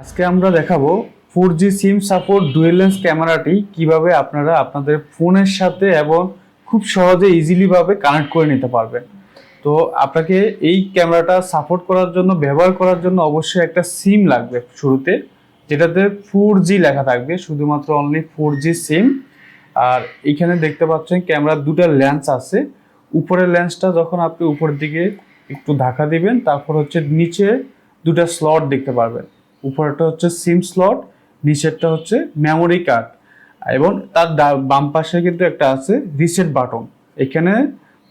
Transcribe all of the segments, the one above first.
আজকে আমরা দেখাবো 4G সিম সাপোর্ট ডুয়েল লেন্স ক্যামেরাটি কিভাবে আপনারা আপনাদের ফোনের সাথে এবং খুব সহজে ইজিলি ভাবে কানেক্ট করে নিতে পারবেন। তো আপনাকে এই ক্যামেরাটা সাপোর্ট করার জন্য ব্যবহার করার জন্য অবশ্যই একটা সিম লাগবে শুরুতে, যেটাতে 4G লেখা থাকবে, শুধুমাত্র অনলি 4G সিম। আর এখানে দেখতে পাচ্ছেন ক্যামেরার দুটো লেন্স আছে। উপরের লেন্সটা যখন আপনি উপরের দিকে একটু ধাক্কা দিবেন, তারপর হচ্ছে নিচে দুটো স্লট দেখতে পারবেন। উপরেরটা হচ্ছে সিম স্লট, নিচেরটা হচ্ছে মেমোরি কার্ড, এবং তার বাম পাশে কিন্তু একটা আছে রিসেট বাটন। এখানে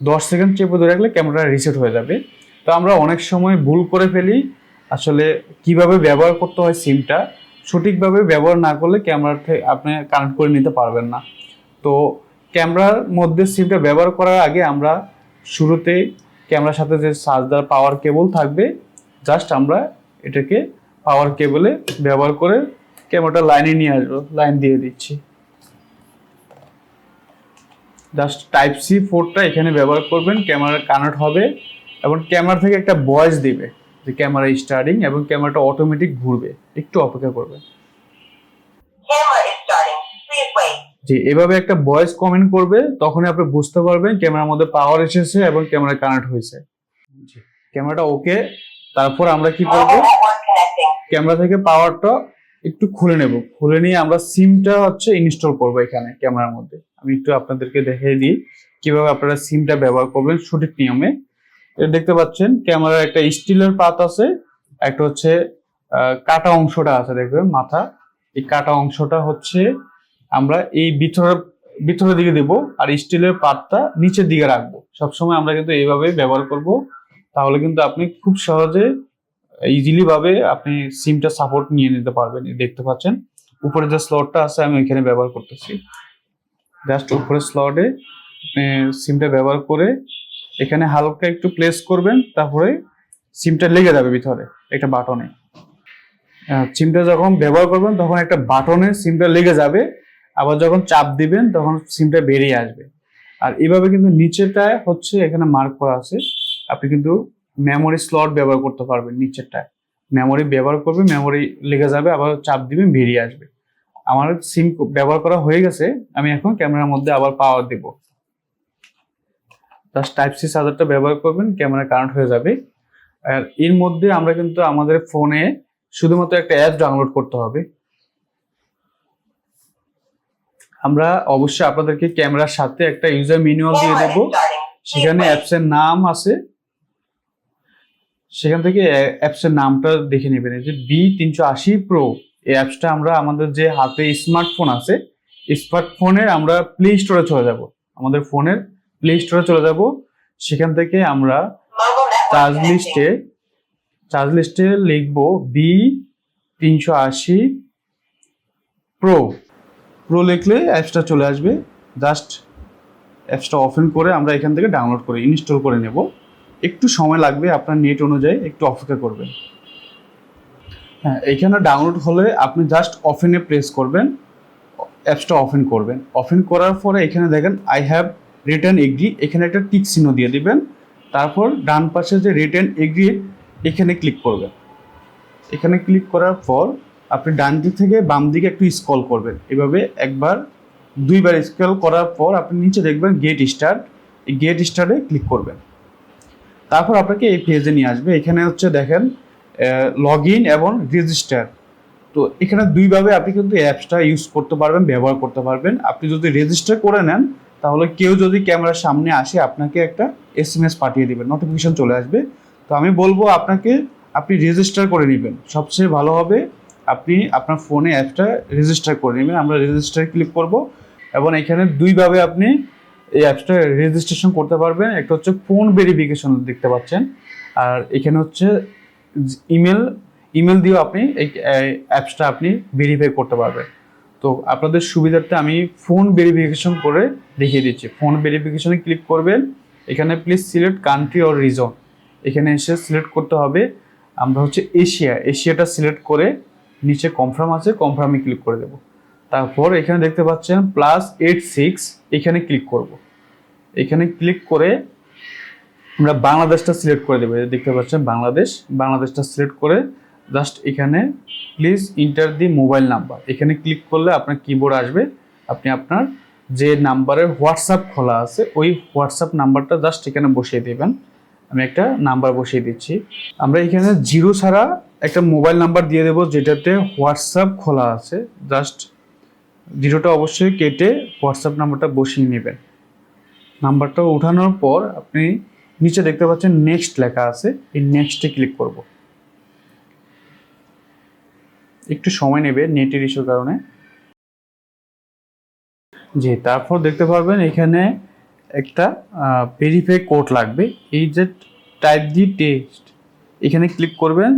10 সেকেন্ড চেপে ধরে রাখলে ক্যামেরা রিসেট হয়ে যাবে। তো আমরা অনেক সময় ভুল করে ফেলি, আসলে কিভাবে ব্যবহার করতে হয় সিমটা সঠিকভাবে ব্যবহার না করলে ক্যামেরা থেকে আপনি কানেক্ট করে নিতে পারবেন না। তো ক্যামেরার মধ্যে সিমটা ব্যবহার করার আগে আমরা শুরুতে ক্যামেরার সাথে যে চার্জার পাওয়ার কেবল থাকবে, জাস্ট আমরা এটাকে পাওয়ার কেবলে ব্যবহার করে ক্যামেরাটা লাইনে নিয়ে আসবো। লাইন দিয়ে দিচ্ছি, জাস্ট টাইপ সি পোর্টটা এখানে ব্যবহার করবেন, ক্যামেরা কানেক্ট হবে এবং ক্যামেরা থেকে একটা ভয়েস দিবে যে ক্যামেরা স্টার্টিং, এবং ক্যামেরাটা অটোমেটিক ঘুরবে। একটু অপেক্ষা করবেন। জি, এভাবে একটা ভয়েস কমেন্ট করবে, তখনই আপনি বুঝতে পারবেন ক্যামেরার মধ্যে পাওয়ার এসেছে এবং ক্যামেরা কানেক্ট হয়েছে। জি, ক্যামেরাটা ওকে। তারপর আমরা কি করব, ক্যামেরা থেকে পাওয়ারটা একটু খুলে নেব, খুলে নিয়ে আমরা সিমটা হচ্ছে ইনস্টল করব এখানে ক্যামেরার মধ্যে। আমি একটু আপনাদেরকে দেখিয়ে দিই কিভাবে আপনারা সিমটা ব্যবহার করবেন সঠিক নিয়মে। এটা দেখতে পাচ্ছেন ক্যামেরার একটা স্টিলের পাত আছে, একটা হচ্ছে কাটা অংশটা আছে, দেখবেন মাথা। এই কাটা অংশটা হচ্ছে আমরা এই ভিতরের দিকে দেব, আর স্টিলের পাতটা নিচের দিকে রাখবো। সবসময় আমরা কিন্তু এইভাবে ব্যবহার করব, তাহলে কিন্তু আপনি খুব সহজে ইজিলি ভাবে আপনি সিমটা সাপোর্ট নিয়ে নিতে পারবেন। দেখতে পাচ্ছেন উপরে যে স্লটটা আছে আমি এখানে ব্যবহার করতেছি। জাস্ট উপরে স্লটে আপনি সিমটা ব্যবহার করে এখানে হালকা একটু প্লেস করবেন, তারপরে সিমটা লেগে যাবে ভিতরে একটা বাটনে। সিমটা যখন ব্যবহার করবেন তখন একটা বাটনে সিমটা লেগে যাবে, আবার যখন চাপ দিবেন তখন সিমটা বেরিয়ে আসবে। আর এভাবে কিন্তু নিচেরটা হচ্ছে এখানে মার্ক করা আছে, আপনি কিন্তু মেমোরি স্লট ব্যবহার করতে পারবেন। নিচেরটায় মেমোরি ব্যবহার করবে, মেমোরি লেগে যাবে, আবার চাপ দিবেন বেরিয়ে আসবে। আমার সিম ব্যবহার করা হয়ে গেছে, আমি এখন ক্যামেরার মধ্যে আবার পাওয়ার দেব। জাস্ট টাইপ সি চার্জারটা ব্যবহার করবেন, ক্যামেরা কানেক্ট হয়ে যাবে। আর এর মধ্যে আমরা কিন্তু আমাদের ফোনে শুধুমাত্র একটা অ্যাপ ডাউনলোড করতে হবে। আমরা অবশ্যই আপনাদেরকে ক্যামেরার সাথে একটা ইউজার ম্যানুয়াল দিয়ে দেব, সেখানে অ্যাপসের নাম আছে, সেখান থেকে অ্যাপসের নামটা দেখে নেবেন। এই যে B380 প্রো, এই অ্যাপসটা আমরা আমাদের যে হাতে স্মার্টফোন আছে, স্মার্টফোনে আমরা প্লে স্টোরে চলে যাব, আমাদের ফোনের প্লে স্টোরে চলে যাব। সেখান থেকে আমরা চার্জ লিস্টে লিখবো B380 প্রো। প্রো লিখলে অ্যাপসটা চলে আসবে। জাস্ট অ্যাপসটা ওপেন করে আমরা এখান থেকে ডাউনলোড করে ইনস্টল করে নেব। একটু সময় লাগবে, আপনার নেট অনুযায়ী একটু অপেক্ষা করবেন। হ্যাঁ, এখানে ডাউনলোড হলে আপনি জাস্ট ওপেনে প্রেস করবেন, অ্যাপসটা ওপেন করবেন। ওপেন করার পরে এখানে দেখেন আই হ্যাভ রিটার্ন এগ্রি, এখানে একটা টিক চিহ্ন দিয়ে দিবেন। তারপর ডান পাশে যে রিটার্ন এগ্রি এখানে ক্লিক করবেন। এখানে ক্লিক করার পর আপনি ডান দিক থেকে বাম দিকে একটু স্ক্রল করবেন, এভাবে একবার দুইবার স্ক্রল করার পর আপনি নিচে দেখবেন গেট স্টার্ট, এই গেট স্টার্টে ক্লিক করবেন। তারপর আপনাকে এই পেজে নিয়ে আসবে। এখানে হচ্ছে দেখেন লগ ইন এবং রেজিস্টার। তো এখানে দুইভাবে আপনি কিন্তু অ্যাপসটা ইউজ করতে পারবেন, ব্যবহার করতে পারবেন। আপনি যদি রেজিস্টার করে নেন, তাহলে কেউ যদি ক্যামেরার সামনে আসে আপনাকে একটা SMS পাঠিয়ে দিবেন, নোটিফিকেশন চলে আসবে। তো আমি বলবো আপনি রেজিস্টার করে নেবেন, সবচেয়ে ভালো হবে। আপনি আপনার ফোনে অ্যাপটা রেজিস্টার করে নেবেন। আমরা রেজিস্টারে ক্লিক করব, এবং এখানে দুইভাবে আপনি এই অ্যাপসটা রেজিস্ট্রেশন করতে পারবেন। একটা হচ্ছে ফোন ভেরিফিকেশন দেখতে পাচ্ছেন, আর এখানে হচ্ছে ইমেল দিয়েও আপনি এই অ্যাপসটা আপনি ভেরিফাই করতে পারবেন। তো আপনাদের সুবিধার্থে আমি ফোন ভেরিফিকেশন করে দেখিয়ে দিচ্ছি। ফোন ভেরিফিকেশনে ক্লিক করবেন, এখানে please select country or reason, এখানে এসে সিলেক্ট করতে হবে। আমরা হচ্ছে এশিয়াটা সিলেক্ট করে নিচে কনফার্ম আছে, কনফার্মে ক্লিক করে দেব। তারপর এখানে দেখতে পাচ্ছেন +86, এখানে ক্লিক করব। এখানে ক্লিক করে আমরা বাংলাদেশটা সিলেক্ট করে দেবো। দেখতে পাচ্ছেন বাংলাদেশটা সিলেক্ট করে জাস্ট এখানে please inter the mobile number, এখানে ক্লিক করলে আপনার কিবোর্ড আসবে, আপনি আপনার যে নাম্বারে হোয়াটসঅ্যাপ খোলা আছে ওই হোয়াটসঅ্যাপ নাম্বারটা জাস্ট এখানে বসিয়ে দেবেন। আমি একটা নাম্বার বসিয়ে দিচ্ছি। আমরা এখানে 0 ছাড়া একটা মোবাইল নাম্বার দিয়ে দেবো যেটাতে হোয়াটসঅ্যাপ খোলা আছে। জাস্ট 0টা অবশ্যই কেটে হোয়াটসঅ্যাপ নাম্বারটা বসিয়ে নেবেন। নাম্বারটা উঠানোর পর আপনি নিচে দেখতে পাচ্ছেন নেক্সট লেখা আছে, এই নেক্সটে ক্লিক করব। একটু সময় নেবে নেটের ইস্যুর কারণে। জি, তারপর দেখতে পারবেন এখানে একটা ভেরিফাই কোড লাগবে। এই যে টাইপ দি টেক্সট, এখানে ক্লিক করবেন,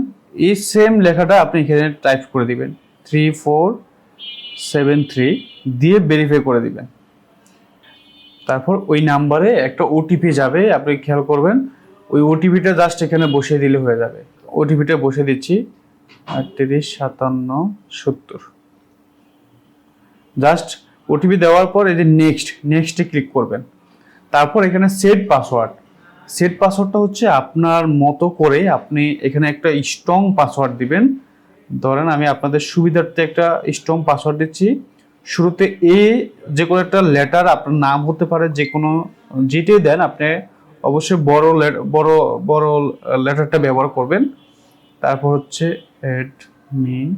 এই সেম লেখাটা আপনি এখানে টাইপ করে দিবেন 3473 দিয়ে ভেরিফাই করে দিবেন। তারপর ওই নাম্বারে একটা ওটিপি যাবে, আপনি খেয়াল করবেন ওই ওটিপিটা জাস্ট এখানে বসিয়ে দিলে হয়ে যাবে। ওটিপিটা বসিয়ে দিচ্ছি 385770। জাস্ট ওটিপি দেওয়ার পর এই যে নেক্সটে ক্লিক করবেন। তারপর এখানে সেট পাসওয়ার্ডটা হচ্ছে আপনার মতো করে আপনি এখানে একটা স্ট্রং পাসওয়ার্ড দিবেন। ধরেন আমি আপনাদের সুবিধার্থে একটা স্ট্রং পাসওয়ার্ড দিচ্ছি। শুরুতে যে কোনো একটা লেটার, আপনার নাম হতে পারে, যে কোনো যেটাই দেন আপনি অবশ্যই বড় লেটারটা ব্যবহার করবেন। তারপর হচ্ছে অ্যাডমিন,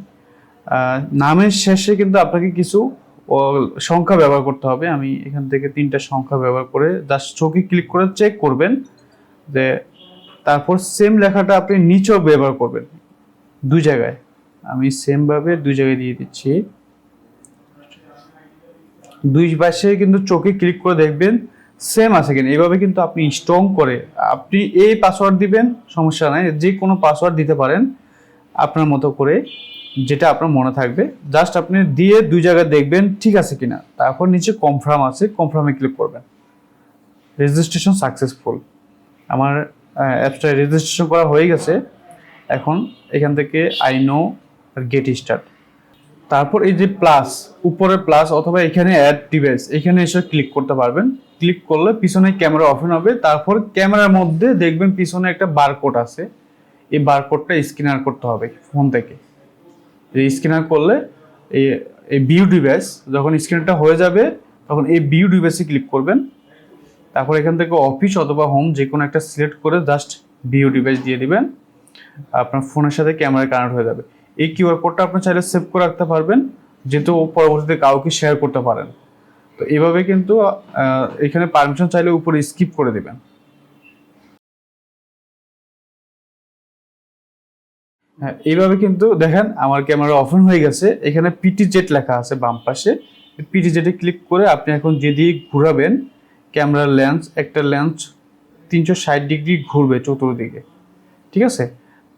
নামের শেষে কিন্তু আপনাকে কিছু সংখ্যা ব্যবহার করতে হবে। আমি এখান থেকে 3টা সংখ্যা ব্যবহার করে জাস্ট চোখে ক্লিক করে চেক করবেন যে, তারপর সেম লেখাটা আপনি নিচেও ব্যবহার করবেন 2 জায়গায়। আমি সেমভাবে 2 জায়গায় দিয়ে দিচ্ছি। 2 পাশে কিন্তু চোখে ক্লিক করে দেখবেন সেম আছে কিনা। এইভাবে কিন্তু আপনি স্ট্রং করে আপনি এই পাসওয়ার্ড দিবেন, সমস্যা নাই, যে কোনো পাসওয়ার্ড দিতে পারেন আপনার মতো করে, যেটা আপনার মনে থাকবে। জাস্ট আপনি দিয়ে 2 জায়গায় দেখবেন ঠিক আছে কিনা। তারপর নিচে কনফার্ম আছে, কনফার্মে ক্লিক করবেন। রেজিস্ট্রেশন সাকসেসফুল, আমার অ্যাপসটা রেজিস্ট্রেশন করা হয়ে গেছে। এখন এখান থেকে আই নো গেট স্টার্ট। তারপর এই যে প্লাস, উপরে প্লাস অথবা এখানে অ্যাড ডিভাইস, এখানে এসে ক্লিক করতে পারবেন। ক্লিক করলে পিছনে ক্যামেরা ওপেন হবে। তারপর ক্যামেরার মধ্যে দেখবেন পিছনে একটা বারকোড আছে, এই বারকোডটা স্ক্যানার করতে হবে ফোন থেকে। এই স্ক্যানার করলে এই ভিউ ডিভাইস, যখন স্ক্যানারটা হয়ে যাবে তখন এই ভিউ ডিভাইসে ক্লিক করবেন। তারপর এখান থেকে অফিস অথবা হোম যে কোনো একটা সিলেক্ট করে জাস্ট ভিউ ডিভাইস দিয়ে দিবেন। আপনার ফোনের সাথে ক্যামেরা কানেক্ট হয়ে যাবে। এই কিউআর কোডটা আপনি চাইলে সেভ করে রাখতে পারবেন, যেহেতু পরবর্তীতে কাউকে শেয়ার করতে পারেন। তো এইভাবে কিন্তু এখানে পারমিশন চাইলে উপরে স্কিপ করে দিবেন। হ্যাঁ, এইভাবে কিন্তু দেখেন আমার ক্যামেরা ওপেন হয়ে গেছে। এখানে পিটিজেড লেখা আছে বাম পাশে, পিটিজেডে ক্লিক করে আপনি এখন যেদিকে ঘোরাবেন ক্যামেরার একটা লেন্স 360 ডিগ্রি ঘুরবে চতুর্দিকে, ঠিক আছে।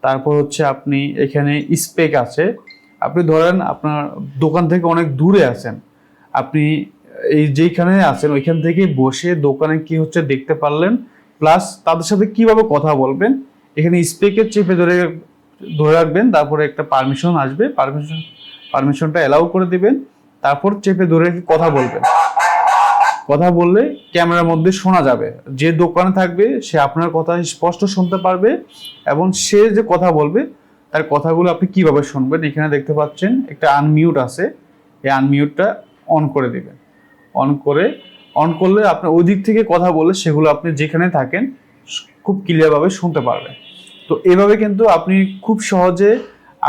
তারপর হচ্ছে আপনি এখানে স্পেক আছে। আপনি ধরেন আপনার দোকান থেকে অনেক দূরে আছেন, আপনি এই যেখানে আছেন ওইখান থেকে বসে দোকানে কি হচ্ছে দেখতে পারলেন, প্লাস তাদের সাথে কিভাবে কথা বলবেন। এখানে স্পেকে চেপে ধরে রাখবেন, তারপরে একটা পারমিশন আসবে, পারমিশনটা অ্যালাউ করে দিবেন। তারপর চেপে ধরে কথা বলবেন। কথা বললে ক্যামেরার মধ্যে শোনা যাবে, যে দোকানে থাকবে সে আপনার কথা স্পষ্ট শুনতে পারবে, এবং সে যে কথা বলবে তার কথাগুলো আপনি কিভাবে শুনবেন। এখানে দেখতে পাচ্ছেন একটা আনমিউট আছে, এই আনমিউটটা অন করে দিবেন। অন করলে আপনার ওই দিক থেকে কথা বলে সেগুলো আপনি যেখানে থাকেন খুব ক্লিয়ারভাবে শুনতে পারবেন। তো এভাবে কিন্তু আপনি খুব সহজে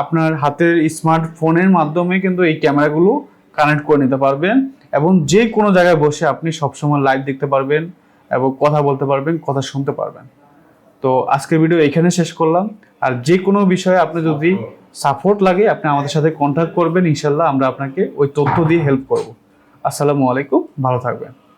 আপনার হাতের স্মার্টফোনের মাধ্যমে কিন্তু এই ক্যামেরাগুলো কানেক্ট করে নিতে পারবেন, এবং যে কোনো জায়গায় বসে আপনি সবসময় লাইভ দেখতে পারবেন এবং কথা বলতে পারবেন, কথা শুনতে পারবেন। তো আজকের ভিডিও এখানে শেষ করলাম। আর যে কোনো বিষয়ে আপনি যদি সাপোর্ট লাগে আপনি আমাদের সাথে কন্ট্যাক্ট করবেন, ইনশাল্লাহ আমরা আপনাকে ওই তথ্য দিয়ে হেল্প করব। আসসালামু আলাইকুম, ভালো থাকবেন।